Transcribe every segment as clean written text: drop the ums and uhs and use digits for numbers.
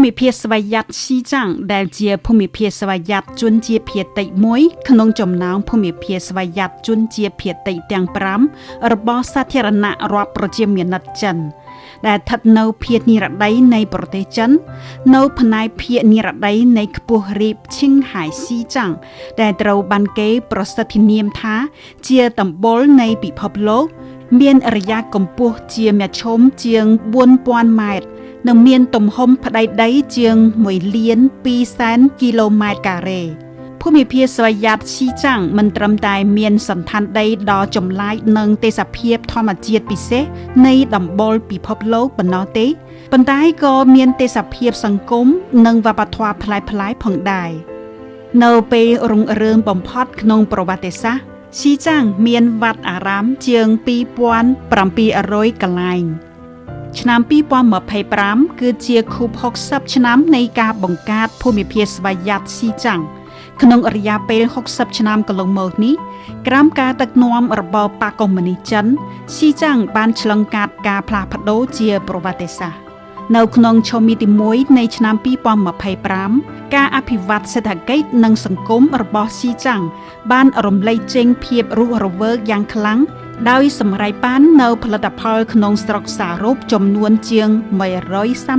មិភាគស្វយ័តស៊ីចាំងដែលជាភូមិភាគស្វយ័តជនជាភាគតិចមួយក្នុងចំណោមភូមិភាគស្វយ័តជនជាភាគតិចទាំង5របស់សាធារណរដ្ឋប្រជាមានិតចិនដែលស្ថិតនៅភាគនិរតីនៃប្រទេសចិននៅផ្នែកភាគនិរតីនៃខ្ពស់រីកឈិងហៃស៊ីចាំងដែលត្រូវបានគេប្រសិទ្ធនាមថាជាដំបូលនៃពិភពលោកមានរយៈកម្ពស់ជាមធ្យមជាង 4000 ម៉ែត្រនិងមានទំហំផ្ទៃដីជាង 1,200,000 គីឡូម៉ែត្រការ៉េភូមិភាគស្វយ័តស៊ីចាំងមិនត្រឹមតែមានសន្តានដីដ៏ចម្លែកនិងទេសភាពធម្មជាតិពិសេសនៃដំបូលពិភពលោកប៉ុណ្ណោះទេប៉ុន្តែក៏មានទេសភាពសង្គមនិងវប្បធម៌ប្លែកៗផងដែរនៅពេលរុងរឿងបំផុតក្នុងប្រវត្តិសាស្ត្រស៊ីចាំងមានវត្តអារាមជាង 2,700 កន្លែងឆ្នាំ 2025 គឺជាខួប60 ឆ្នាំនៃការបង្កើតភូមិភាគស្វយ័តស៊ីចាំងក្នុងរយៈពេល60ឆ្នាំកន្លងមកនេះក្រោមការដឹកនាំរបបបកកុម្មុយនីសចិនស៊ីចាំងបានឆ្លងកាត់ការផ្លាស់ប្ដូរជាប្រវត្តិសាស្ត្រនៅក្នុងឆមាសទី1នៃឆ្នាំ 2025 ការអភិវឌ្ឍសេដ្ឋកិច្ចនិងសង្គមរបស់ស៊ីចាំងបានរំលេចចេញភាពរស់រវើកយ៉ាងខ្លាំងដោយសម្រេចបាននៅផលិតផលក្នុងស្រុកសរុបចំនួនជាង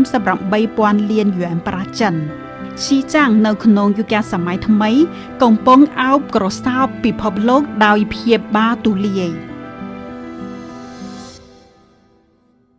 138,000 លានយួនប្រាក់ចិនស៊ីចាំងនៅក្នុងយុគសម័យថ្មីកំពុងអោបក្រសោបពិភពលោកដោយភាពបាទូលាយ